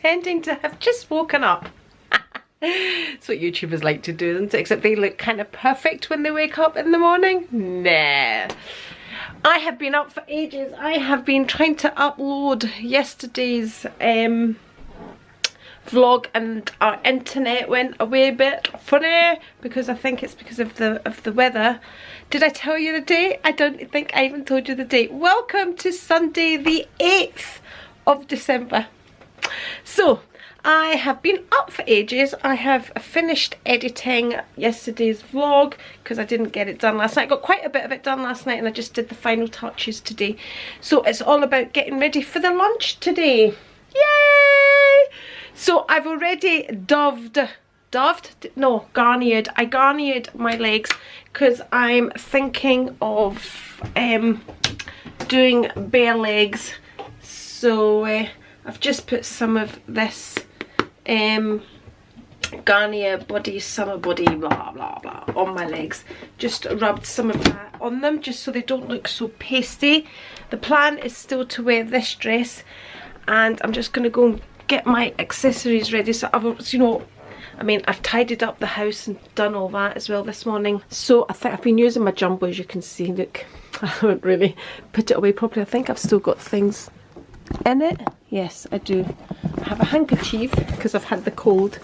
pretending to have just woken up. That's what YouTubers like to do, isn't it? Except they look kind of perfect when they wake up in the morning. Nah. I have been up for ages. I have been trying to upload yesterday's vlog, and our internet went away a bit funny because I think it's because of the weather. Did I tell you the date? I don't think I even told you the date. Welcome to Sunday the 8th of December. So I have been up for ages. I have finished editing yesterday's vlog because I didn't get it done last night. I got quite a bit of it done last night and I just did the final touches today. So it's all about getting ready for the lunch today. Yay! So I've already garniered. I garniered my legs because I'm thinking of doing bare legs. So I've just put some of this Garnier Body Summer Body blah blah blah on my legs. Just rubbed some of that on them just so they don't look so pasty. The plan is still to wear this dress, and I'm just going to go and get my accessories ready. So I've, you know, I mean, I've tidied up the house and done all that as well this morning. So I think I've been using my jumbo, as you can see. Look, I haven't really put it away properly. I think I've still got things in it. Yes, I do. I have a handkerchief because I've had the cold,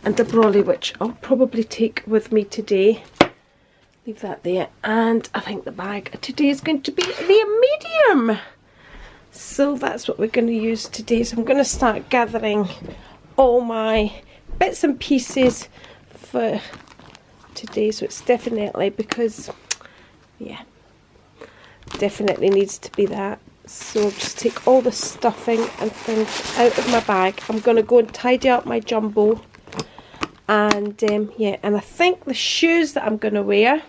and a brolly which I'll probably take with me today. Leave that there. And I think the bag today is going to be the medium. So that's what we're going to use today. So I'm going to start gathering all my bits and pieces for today. So it's definitely, because yeah, definitely needs to be that. So I'll just take all the stuffing and things out of my bag. I'm going to go and tidy up my jumbo. And yeah, and I think the shoes that I'm going to wear,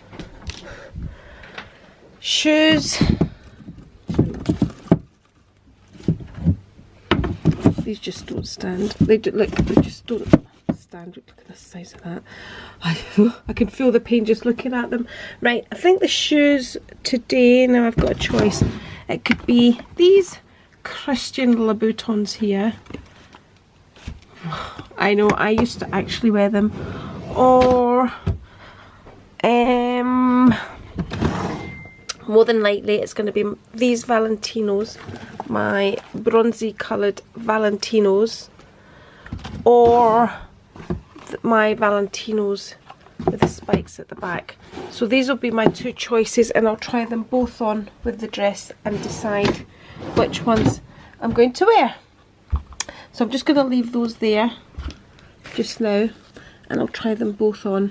these just don't stand. They just don't stand. Look at the size of that. I can feel the pain just looking at them. Right, I think the shoes today, now I've got a choice. It could be these Christian Louboutins here. I know, I used to actually wear them. Or more than likely it's going to be these Valentinos, my bronzy coloured Valentinos, or my Valentinos with the spikes at the back. So these will be my two choices, and I'll try them both on with the dress and decide which ones I'm going to wear. So I'm just going to leave those there just now, and I'll try them both on.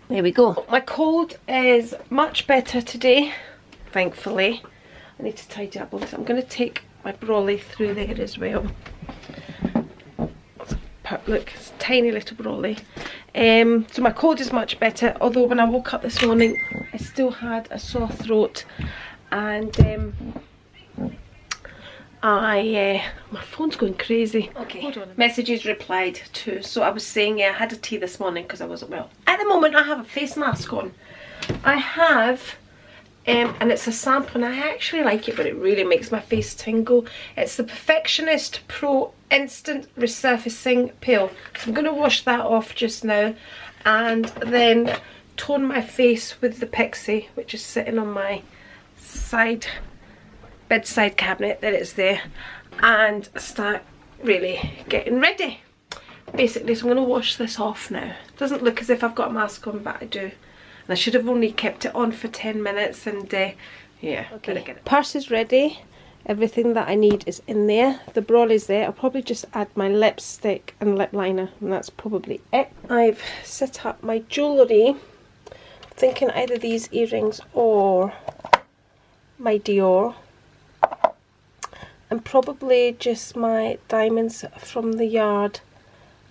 There we go. My cold is much better today, thankfully. I need to tidy up all this. I'm going to take my brolly through there as well. Look, it's a tiny little brolly. So my cold is much better, although when I woke up this morning I still had a sore throat, and my phone's going crazy. Okay, hold on. Messages replied to. So I was saying, yeah, I had a tea this morning because I wasn't well. At the moment I have a face mask on. I have and it's a sample, and I actually like it, but it really makes my face tingle. It's the Perfectionist Pro Instant Resurfacing Peel. So I'm going to wash that off just now, and then tone my face with the Pixie, which is sitting on my bedside cabinet. There it's there, and start really getting ready basically. So I'm going to wash this off now. It doesn't look as if I've got a mask on, but I do. I should have only kept it on for 10 minutes, and yeah. Okay, purse is ready. Everything that I need is in there. The brolly's there. I'll probably just add my lipstick and lip liner, and that's probably it. I've set up my jewellery, thinking either these earrings or my Dior, and probably just my diamonds from the Yard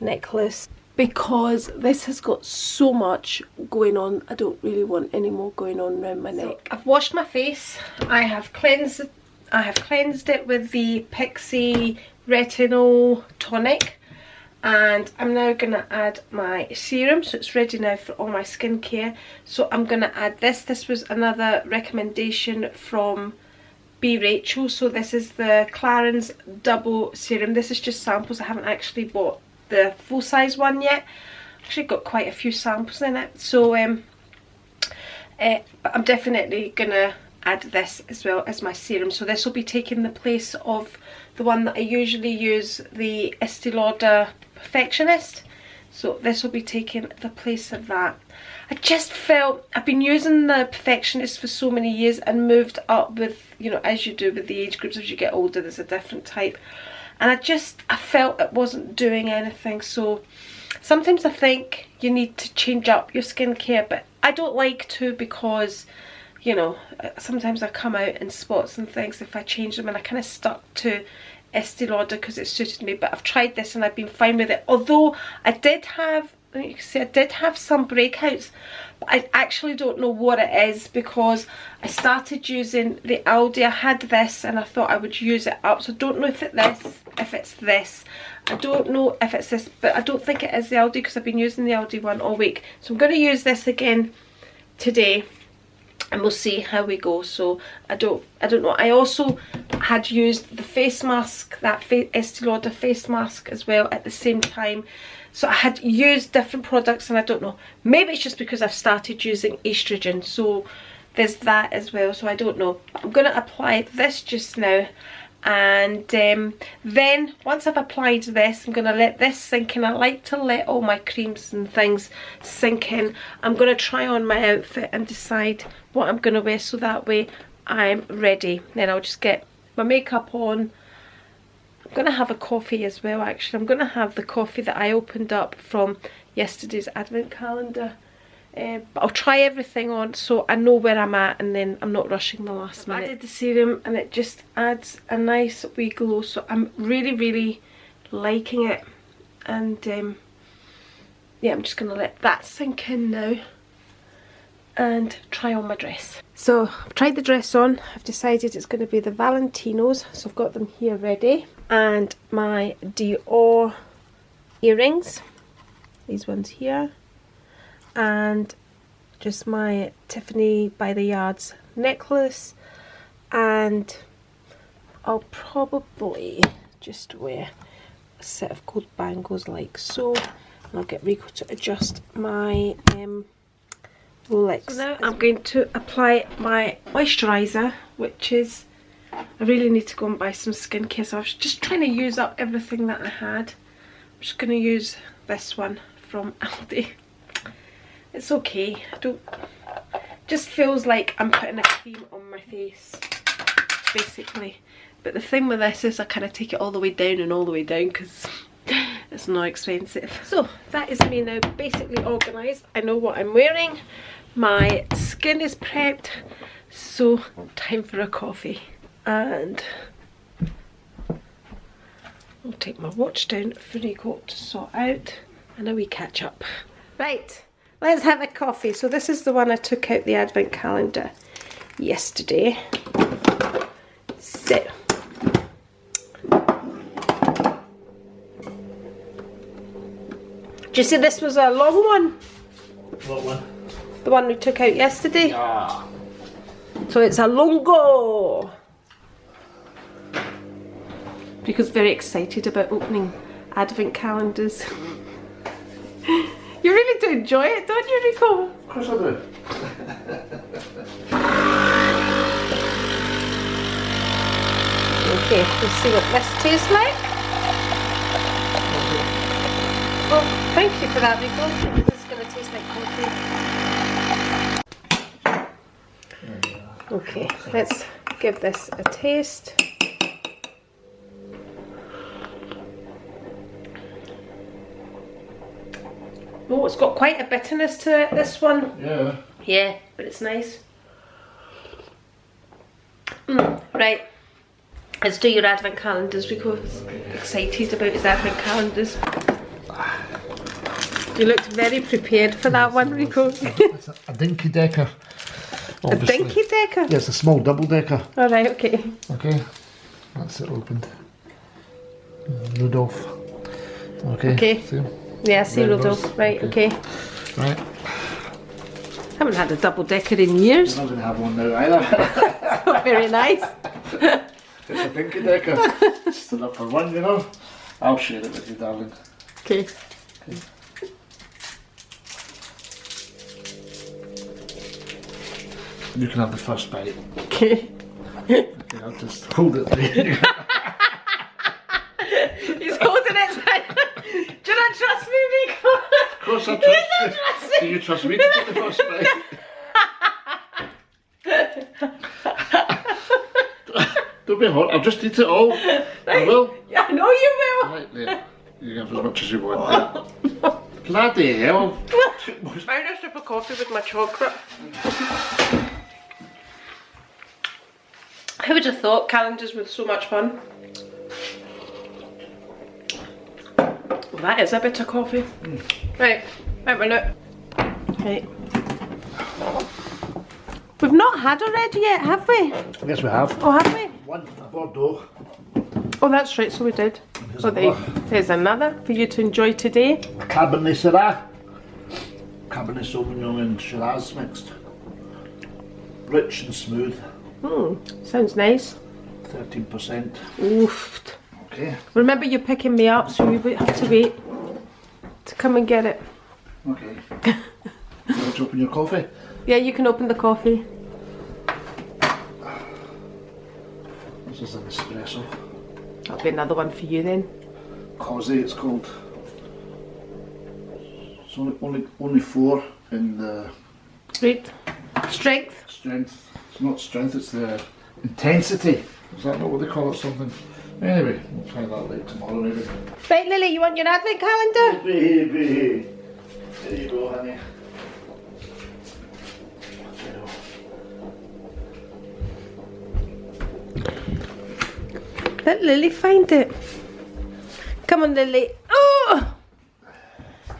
necklace, because this has got so much going on. I don't really want any more going on around my neck. I've washed my face. I have cleansed it with the Pixie Retinol Tonic, and I'm now going to add my serum, so it's ready now for all my skincare. So I'm going to add this. This was another recommendation from Be Rachel. So this is the Clarins Double Serum. This is just samples. I haven't actually bought the full size one yet. Actually got quite a few samples in it. So but I'm definitely gonna add this as well as my serum. So this will be taking the place of the one that I usually use, the Estee Lauder Perfectionist. So this will be taking the place of that. I just felt I've been using the Perfectionist for so many years and moved up with, you know, as you do with the age groups. As you get older, there's a different type, and I felt it wasn't doing anything. So sometimes I think you need to change up your skincare, but I don't like to, because, you know, sometimes I come out in spots and things if I change them, and I kind of stuck to Estee Lauder because it suited me. But I've tried this and I've been fine with it, although I did have, you can see I did have some breakouts, but I actually don't know what it is, because I started using the Aldi. I had this and I thought I would use it up, so I don't know if it's this. I don't know if it's this, but I don't think it is the Aldi, because I've been using the Aldi one all week. So I'm going to use this again today, and we'll see how we go. So I don't know. I also had used the face mask, that Estee Lauder face mask as well at the same time. So I had used different products, and I don't know, maybe it's just because I've started using estrogen, so there's that as well. So I don't know, but I'm going to apply this just now, and then once I've applied this, I'm going to let this sink in. I like to let all my creams and things sink in. I'm going to try on my outfit and decide what I'm going to wear, so that way I'm ready. Then I'll just get my makeup on. I'm going to have a coffee as well, actually. I'm going to have the coffee that I opened up from yesterday's advent calendar. But I'll try everything on so I know where I'm at, and then I'm not rushing the last minute. I did the serum and it just adds a nice wee glow, so I'm really, really liking it. And yeah, I'm just going to let that sink in now and try on my dress. So I've tried the dress on. I've decided it's going to be the Valentinos, so I've got them here ready, and my Dior earrings, these ones here, and just my Tiffany by the Yards necklace, and I'll probably just wear a set of gold bangles like so, and I'll get Rico to adjust my Rolex. So now I'm going to apply my moisturiser, which is, I really need to go and buy some skincare, so I was just trying to use up everything that I had. I'm just going to use this one from Aldi. It's okay, just feels like I'm putting a cream on my face, basically. But the thing with this is I kind of take it all the way down and all the way down, because it's not expensive. So that is me now basically organised. I know what I'm wearing. My skin is prepped, so time for a coffee. And I'll take my watch down for Rico to sort out, and a wee catch up. Right, let's have a coffee. So this is the one I took out the advent calendar yesterday. So do you see this was a long one? What one? The one we took out yesterday. Ah. So it's a longo. Rico's very excited about opening advent calendars. You really do enjoy it, don't you, Rico? Of course I do. Okay, let's see what this tastes like. Oh, thank you for that, Rico. This is going to taste like coffee. Okay, let's give this a taste. Oh, it's got quite a bitterness to it, this one. Yeah. Yeah, but it's nice. Right, let's do your advent calendars. Rico's excited about his advent calendars. You looked very prepared for that one, Rico. It's a dinky decker. Obviously. A dinky decker? Yeah, it's a small double decker. Alright, okay. Okay, that's it opened. Rudolph. Okay. Okay. See? Yeah, I see Red Rudolph. rose. Right, okay. Right. Haven't had a double decker in years. I'm not going to have one now either. Not very nice. It's a pinky decker. It's enough for one, you know. I'll share it with you, darling. Okay. You can have the first bite. Okay. Okay, I'll just hold it there. He's holding it. Do you not trust me, Rico? Of course I trust you. Do you trust me to take the first bite? Don't be hot, I'll just eat it all. Right. I will. Yeah, I know you will. Right there. You can have as much as you want there. Bloody hell. I had a sip of coffee with my chocolate. Who would have thought calendars were so much fun? Well, that is a bit of coffee. Right, wait a minute. Right. We've not had a red yet, have we? Yes, we have. Oh, have we? One Bordeaux. Oh, that's right, so we did. So there's another for you to enjoy today. Cabernet Syrah. Cabernet Sauvignon and Shiraz mixed. Rich and smooth. Sounds nice. 13%. Oof. Okay. Remember, you're picking me up, so we have to wait to come and get it. Okay. You want to open your coffee? Yeah, you can open the coffee. This is an espresso. That'll be another one for you then. Cosy, it's called. It's only 4 in the Right. Strength. strength. It's not strength, it's the intensity. Is that not what they call it? Something. Anyway, we'll try that later tomorrow maybe. Right, Lily, you want your advent calendar? Baby. There you go, honey. Let Lily find it. Come on, Lily. Oh!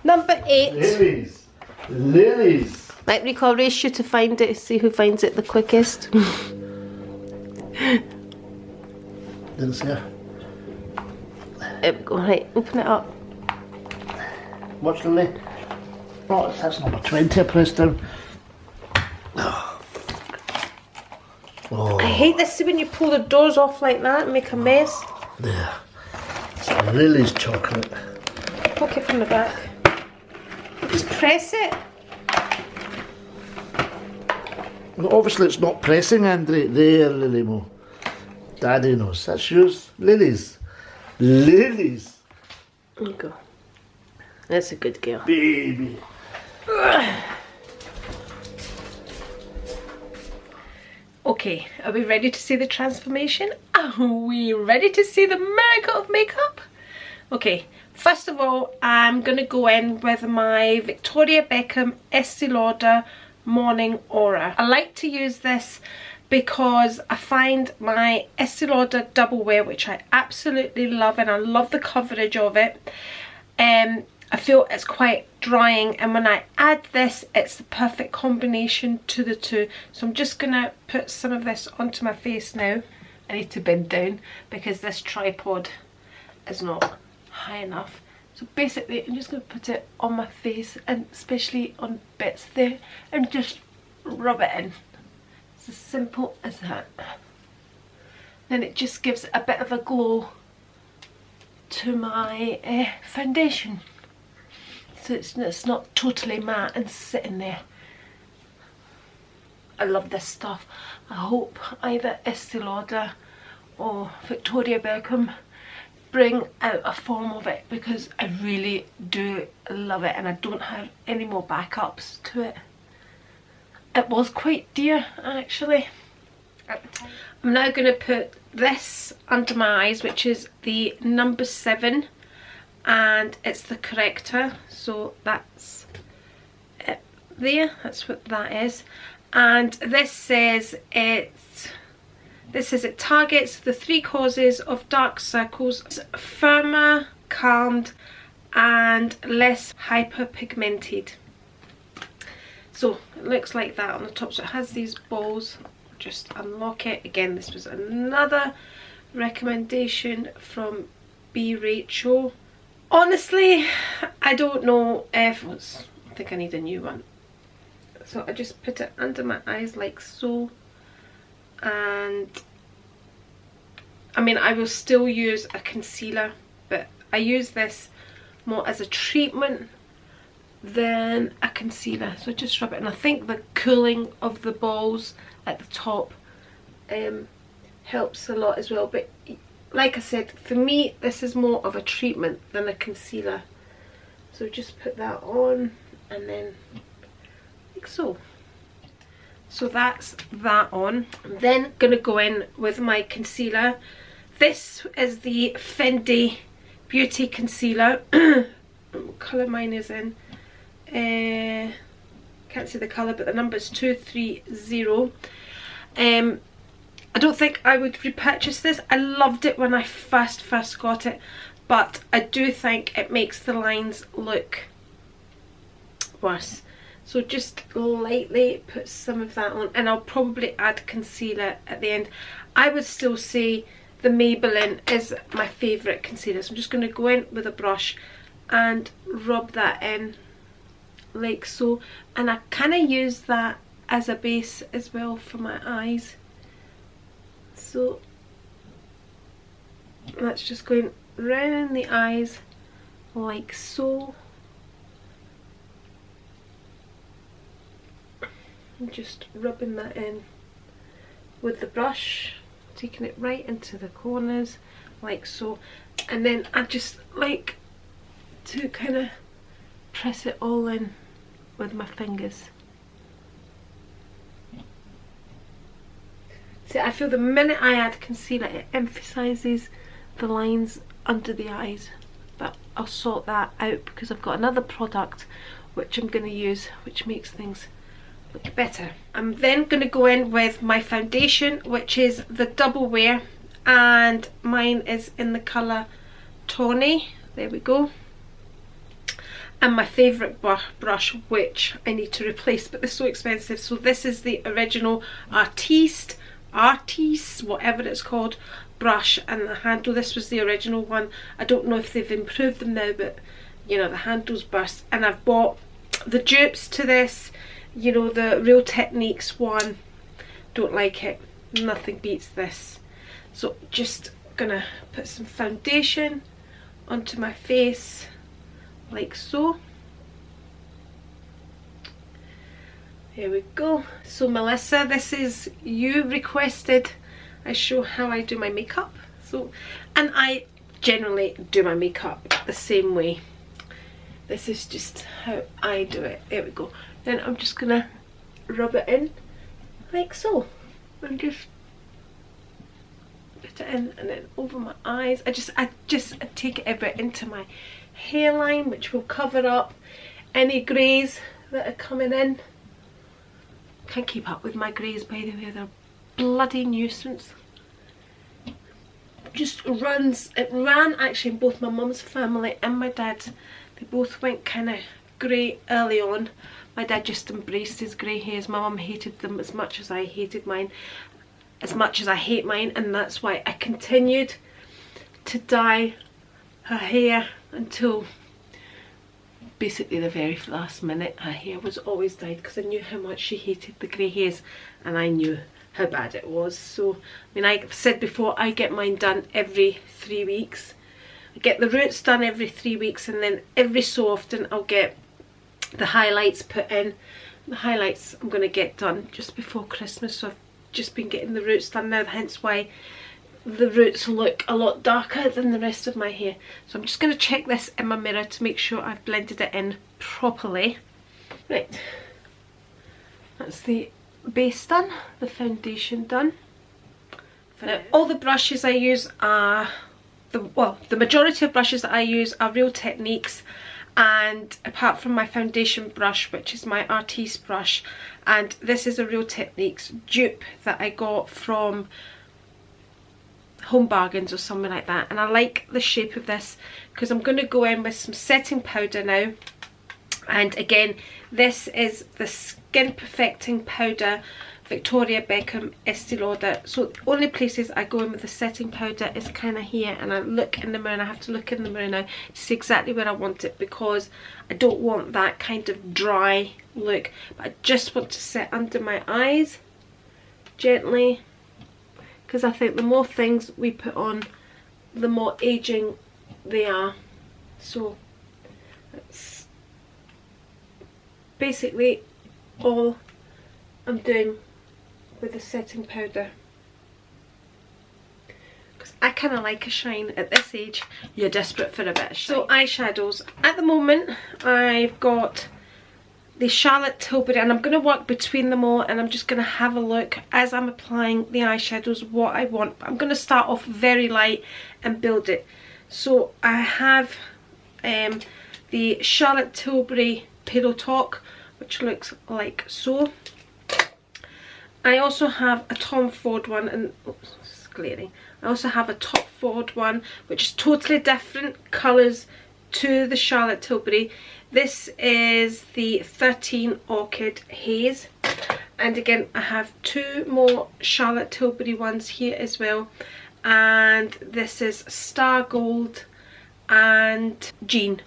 Number 8. Lilies. Lilies. Right, Rico, I'll race you to find it. See who finds it the quickest. Didn't see her. There we go. Right, open it up. Watch the lid. Oh, that's number 20 I pressed down. Oh, I hate this when you pull the doors off like that and make a mess. there. It's Lily's chocolate. Poke it from the back. Just press it. Well, obviously it's not pressing, Andri. There, Lily Mo. Daddy knows. That's yours. Lily's. Lily's. There you go. That's a good girl. Baby. Okay, are we ready to see the transformation? Are we ready to see the miracle of makeup? Okay, first of all, I'm going to go in with my Victoria Beckham Estee Lauder Morning Aura. I like to use this because I find my Estee Lauder Double Wear, which I absolutely love, and I love the coverage of it. I feel it's quite drying, and when I add this, it's the perfect combination to the two. So I'm just going to put some of this onto my face now. I need to bend down because this tripod is not high enough. So basically, I'm just going to put it on my face, and especially on bits there, and just rub it in. It's as simple as that. Then it just gives a bit of a glow to my foundation. So it's not totally matte and sitting there. I love this stuff. I hope either Estee Lauder or Victoria Beckham bring out a form of it, because I really do love it, and I don't have any more backups to it. It was quite dear actually at the time. I'm now going to put this under my eyes, which is the number 7, and it's the corrector. So that's it there, that's what that is. And this says it targets the 3 causes of dark circles: it's firmer, calmed, and less hyperpigmented. So it looks like that on the top. So it has these balls. Just unlock it. Again, this was another recommendation from B. Rachel. Honestly, I don't know if I think I need a new one. So I just put it under my eyes like so, and I mean, I will still use a concealer, but I use this more as a treatment than a concealer. So just rub it, and I think the cooling of the balls at the top helps a lot as well. But like I said, for me this is more of a treatment than a concealer. So just put that on, and then like so. So that's that on. I'm then gonna go in with my concealer. This is the Fenty Beauty Concealer. What colour mine is in? Can't see the colour, but the number is 230. I don't think I would repurchase this. I loved it when I first got it, but I do think it makes the lines look worse. So just lightly put some of that on, and I'll probably add concealer at the end. I would still say the Maybelline is my favourite concealer. So I'm just going to go in with a brush and rub that in like so. And I kind of use that as a base as well for my eyes. So that's just going round the eyes like so. And just rubbing that in with the brush, taking it right into the corners like so. And then I just like to kind of press it all in with my fingers. See, I feel the minute I add concealer it emphasises the lines under the eyes, but I'll sort that out because I've got another product which I'm going to use which makes things look better. I'm then going to go in with my foundation, which is the Double Wear, and mine is in the colour Tawny. There we go. And my favourite brush, which I need to replace, but they're so expensive. So this is the original Artiste, whatever it's called, brush, and the handle. This was the original one. I don't know if they've improved them now, but you know, the handle's burst. And I've bought the dupes to this. You know, the Real Techniques one, don't like it. Nothing beats this. So just gonna put some foundation onto my face like so. Here we go. So Melissa, this is, you requested I show how I do my makeup. So, and I generally do my makeup the same way. This is just how I do it. There we go. Then I'm just gonna rub it in like so, and just put it in, and then over my eyes. I just take it a bit into my hairline, which will cover up any greys that are coming in. Can't keep up with my greys, by the way, they're bloody nuisance. Just runs, it ran actually in both my mum's family and my dad's. They both went kind of grey early on. My dad just embraced his grey hairs. My mum hated them as much as I hated mine, as much as I hate mine, and that's why I continued to dye her hair until basically the very last minute. Her hair was always dyed because I knew how much she hated the grey hairs, and I knew how bad it was. So, I mean, I've said before, I get mine done every 3 weeks. I get the roots done every 3 weeks, and then every so often I'll get the highlights put in. The highlights I'm going to get done just before Christmas, so I've just been getting the roots done now, hence why the roots look a lot darker than the rest of my hair. So I'm just going to check this in my mirror to make sure I've blended it in properly. Right, that's the base done, the foundation done. Now, all the brushes I use are, the majority of brushes that I use are Real Techniques, and apart from my foundation brush, which is my Artiste brush, and this is a Real Techniques dupe that I got from Home Bargains or something like that, and I like the shape of this because I'm going to go in with some setting powder now. And again, this is the Skin Perfecting Powder, Victoria Beckham, Estee Lauder. So the only places I go in with the setting powder is kind of here, and I look in the mirror, and I have to look in the mirror now to see exactly where I want it, because I don't want that kind of dry look, but I just want to set under my eyes gently, because I think the more things we put on, the more aging they are. So that's basically all I'm doing with the setting powder, because I kind of like a shine. At this age, you're desperate for a bit of shine. So eyeshadows, at the moment I've got the Charlotte Tilbury, and I'm going to work between them all, and I'm just going to have a look as I'm applying the eyeshadows what I want. I'm going to start off very light and build it. So I have the Charlotte Tilbury Pillow Talk, which looks like so. I also have a Tom Ford one, and oops, it's glaring. I also have a Tom Ford one, which is totally different colours to the Charlotte Tilbury. This is the 13 Orchid Haze, and again I have two more Charlotte Tilbury ones here as well, and this is Star Gold and Jean,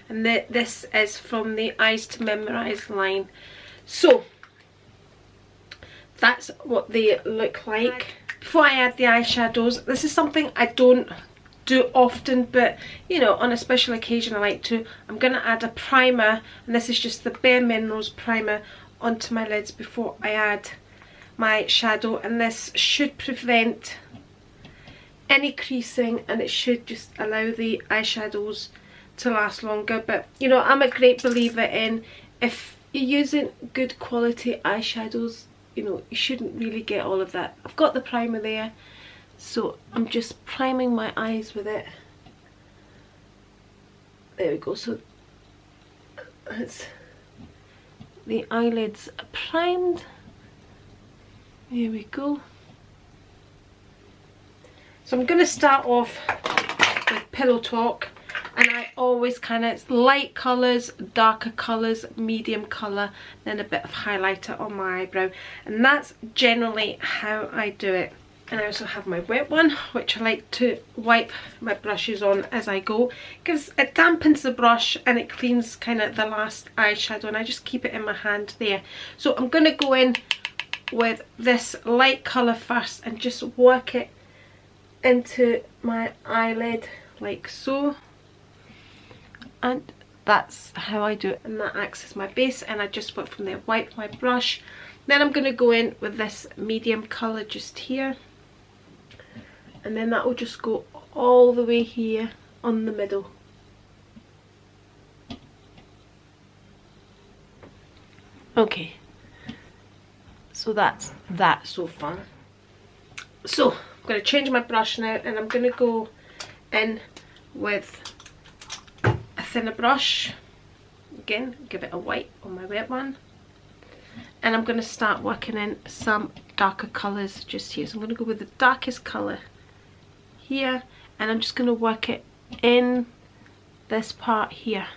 and this is from the Eyes to Memorise line. So that's what they look like. Before I add the eyeshadows, this is something I don't do often, but you know, on a special occasion I like to. I'm going to add a primer, and this is just the Bare Minerals primer onto my lids before I add my shadow, and this should prevent any creasing, and it should just allow the eyeshadows to last longer. But you know, I'm a great believer in, if you're using good quality eyeshadows, you know, you shouldn't really get all of that. I've got the primer there, so I'm just priming my eyes with it. There we go. So it's, the eyelids are primed. There we go. So I'm going to start off with Pillow Talk, and I always kind of light colours, darker colours, medium colour, then a bit of highlighter on my eyebrow, and that's generally how I do it. And I also have my wet one, which I like to wipe my brushes on as I go, because it dampens the brush and it cleans kind of the last eyeshadow, and I just keep it in my hand there. So I'm going to go in with this light colour first and just work it into my eyelid like so, and that's how I do it, and that acts as my base, and I just work from there, wipe my brush. Then I'm going to go in with this medium colour just here, and then that will just go all the way here on the middle. Okay, so that's that so far. So I'm going to change my brush now, and I'm going to go in with a thinner brush. Again, give it a wipe on my wet one. And I'm going to start working in some darker colours just here. So I'm going to go with the darkest colour here, and I'm just going to work it in this part here.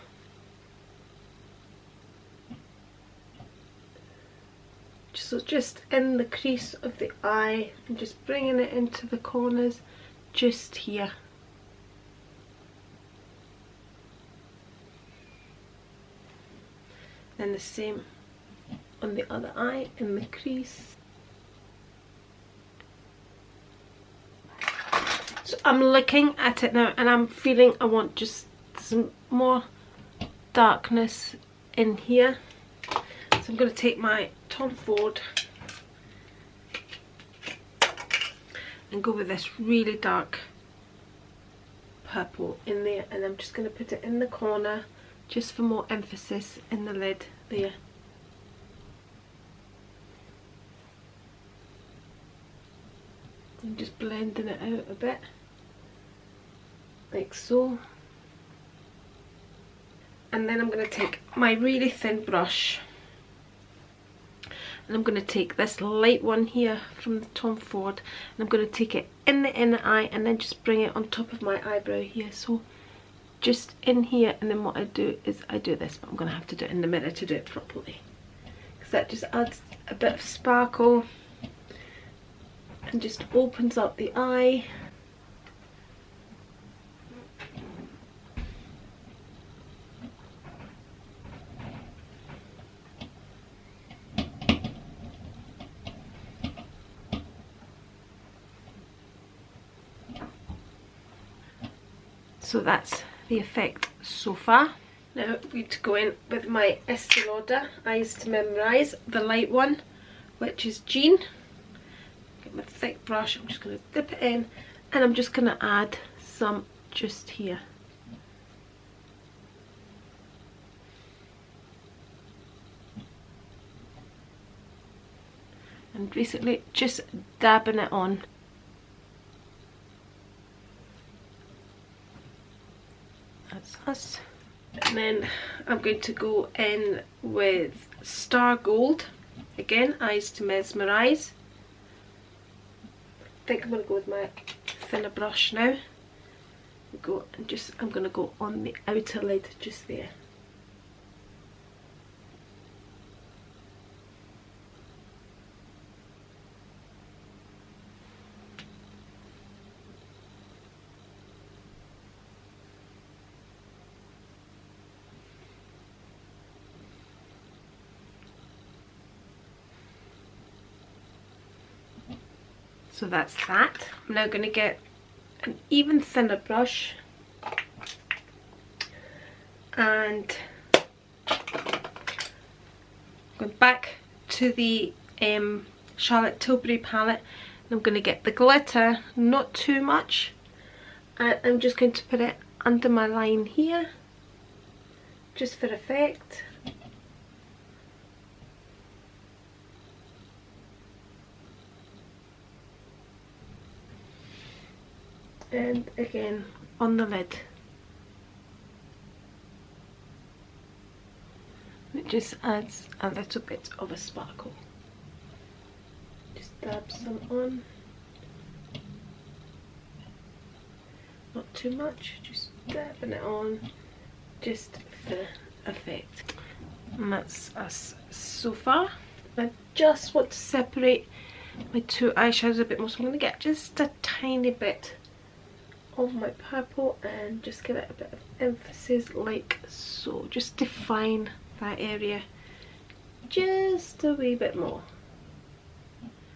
So just in the crease of the eye, and just bringing it into the corners just here. Then the same on the other eye, in the crease. So I'm looking at it now, and I'm feeling I want just some more darkness in here. So I'm going to take my Tom Ford and go with this really dark purple in there, and I'm just going to put it in the corner just for more emphasis in the lid there. I'm just blending it out a bit like so, and then I'm going to take my really thin brush, and I'm going to take this light one here from the Tom Ford, and I'm going to take it in the inner eye and then just bring it on top of my eyebrow here, so just in here. And then what I do is I do this, but I'm going to have to do it in the mirror to do it properly, because that just adds a bit of sparkle and just opens up the eye. So that's the effect so far. Now I'm going to go in with my Estee Lauder Eyes to Memorize, the light one, which is Jean. Get my thick brush, I'm just going to dip it in, and I'm just going to add some just here. And basically just dabbing it on. That's us. And then I'm going to go in with Star Gold. Again, Eyes to Mesmerize. I think I'm going to go with my thinner brush now. Go and just, I'm going to go on the outer lid just there. So that's that. I'm now going to get an even thinner brush and going back to the Charlotte Tilbury palette, and I'm going to get the glitter, not too much, and I'm just going to put it under my line here just for effect. And again on the lid. It just adds a little bit of a sparkle. Just dab some on. Not too much, just dabbing it on just for effect. And that's us so far. I just want to separate my two eyeshadows a bit more, so I'm going to get just a tiny bit of my purple and just give it a bit of emphasis like so. Just define that area just a wee bit more.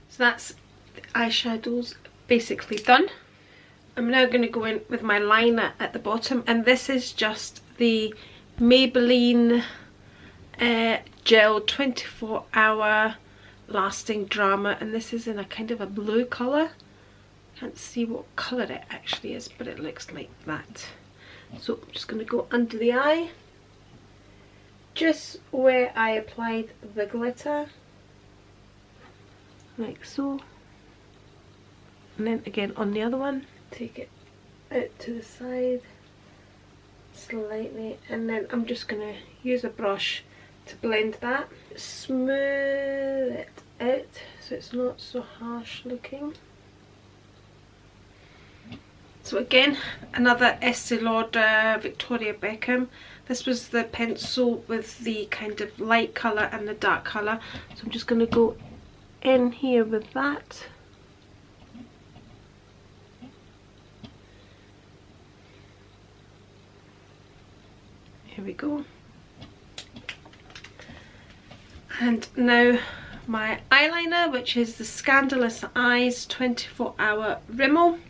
So that's the eyeshadows basically done. I'm now going to go in with my liner at the bottom, and this is just the Maybelline Gel 24-hour lasting drama, and this is in a kind of a blue colour. Can't see what colour it actually is, but it looks like that. So I'm just going to go under the eye, just where I applied the glitter, like so, and then again on the other one, take it out to the side slightly, and then I'm just going to use a brush to blend that, smooth it out so it's not so harsh looking. So again, another Estee Lauder Victoria Beckham. This was the pencil with the kind of light colour and the dark colour. So I'm just going to go in here with that. Here we go. And now my eyeliner, which is the Scandalous Eyes 24-hour Rimmel,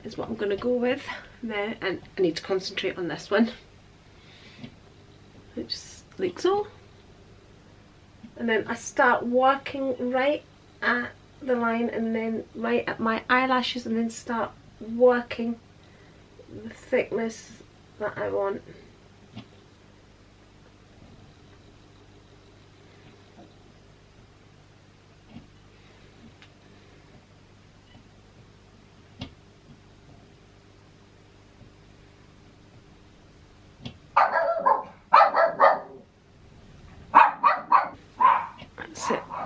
is what I'm going to go with now, and I need to concentrate on this one. Just like so, and then I start working right at the line and then right at my eyelashes, and then start working the thickness that I want.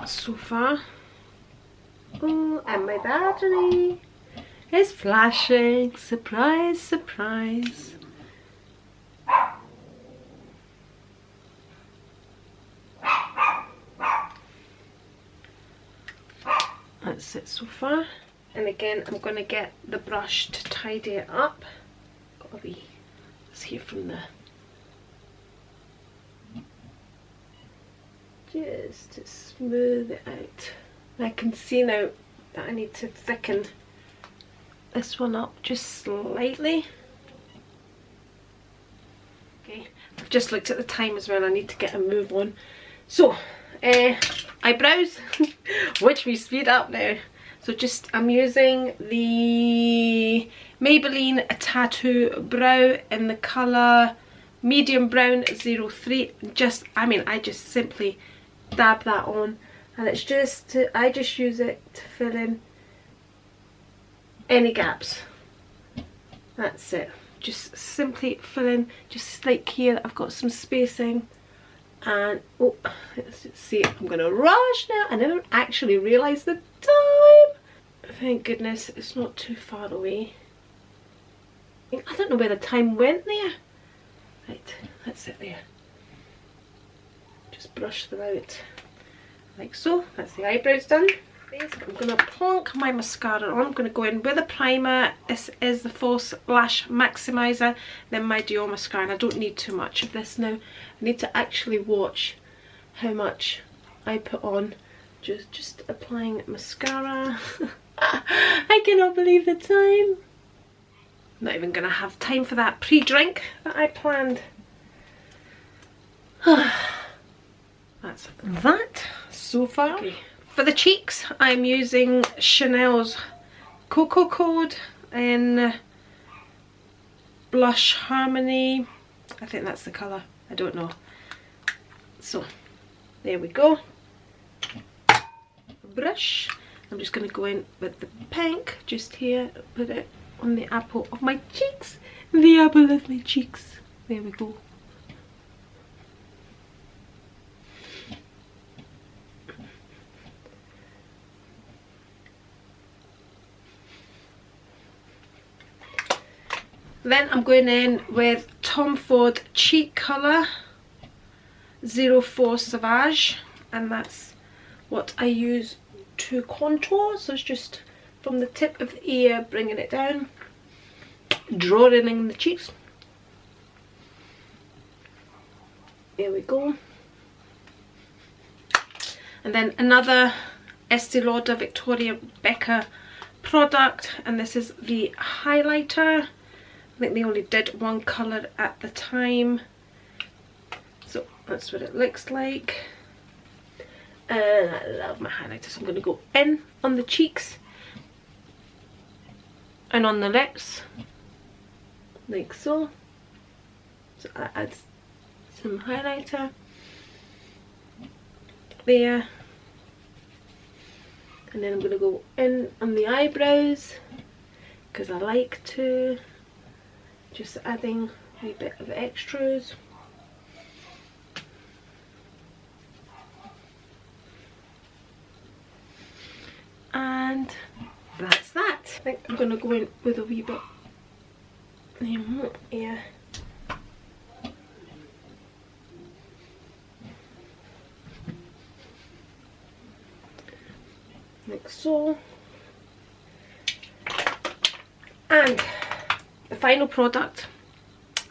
So far. Oh, and my battery is flashing. Surprise, surprise. That's it so far. And again, I'm going to get the brush to tidy it up. Got a wee, let's hear from the, just to smooth it out. And I can see now that I need to thicken this one up just slightly. I've just looked at the time as well. I need to get a move on. So, eyebrows, which we speed up now. So just, I'm using the Maybelline Tattoo Brow in the colour medium brown 03. Just, I mean, I just simply dab that on, and it's just to, I just use it to fill in any gaps. That's it. Just simply fill in, just like here I've got some spacing. And oh, let's see, I'm gonna rush now. I never actually realised the time. Thank goodness it's not too far away. I don't know where the time went there. Right, that's it there. Just brush them out like so. That's the eyebrows done. I'm gonna plonk my mascara on. I'm gonna go in with a primer. This is the False Lash Maximizer, then my Dior mascara, and I don't need too much of this now. I need to actually watch how much I put on. Just applying mascara. I cannot believe the time. Not even gonna have time for that pre-drink that I planned. That's that so far. Okay. For the cheeks, I'm using Chanel's Coco Code in Blush Harmony. I think that's the colour. I don't know. So, there we go. Brush. I'm just going to go in with the pink just here. Put it on the apple of my cheeks. The apple of my cheeks. There we go. Then I'm going in with Tom Ford Cheek Colour 04 Sauvage, and that's what I use to contour. So it's just from the tip of the ear, bringing it down, drawing in the cheeks. There we go. And then another Estee Lauder Victoria Becca product, and this is the highlighter. I think they only did one colour at the time, so that's what it looks like. And I love my highlighter, so I'm going to go in on the cheeks and on the lips, like so. So that adds some highlighter there, and then I'm going to go in on the eyebrows because I like to. Just adding a wee bit of extras. And that's that. I think I'm going to go in with a wee bit here. Like so. And the final product,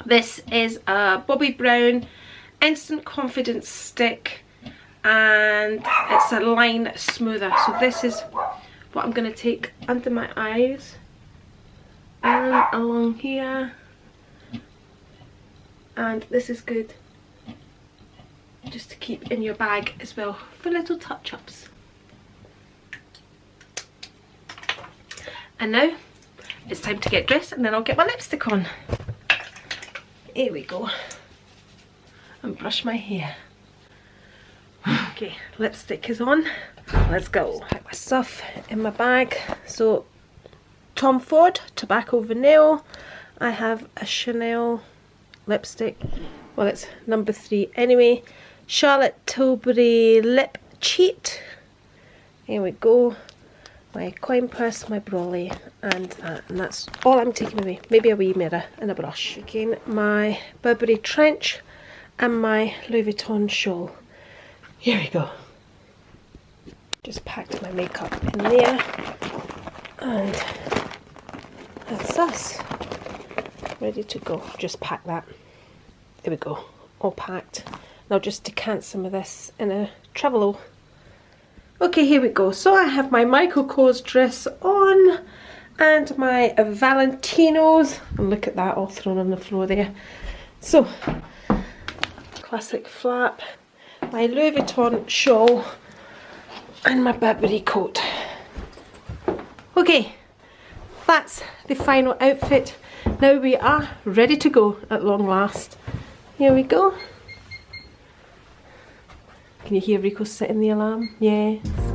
this is a Bobbi Brown Instant Confidence Stick, and it's a line smoother. So this is what I'm going to take under my eyes and along here, and this is good just to keep in your bag as well for little touch-ups. And now it's time to get dressed, and then I'll get my lipstick on. Here we go. And brush my hair. Okay, lipstick is on. Let's go. Put my stuff in my bag. So, Tom Ford Tobacco Vanille. I have a Chanel lipstick. Well, it's number 3 anyway. Charlotte Tilbury Lip Cheat. Here we go. My coin purse, my brolly, and that's all I'm taking away. Maybe a wee mirror and a brush. Again, my Burberry trench and my Louis Vuitton shawl. Here we go. Just packed my makeup in there, and that's us. Ready to go. Just pack that. There we go. All packed. Now just decant some of this in a Travelo. Okay, here we go. So I have my Michael Kors dress on and my Valentinos, and look at that all thrown on the floor there. So classic flap, my Louis Vuitton shawl and my Burberry coat. Okay, that's the final outfit. Now we are ready to go at long last. Here we go. Can you hear Rico setting the alarm? Yes.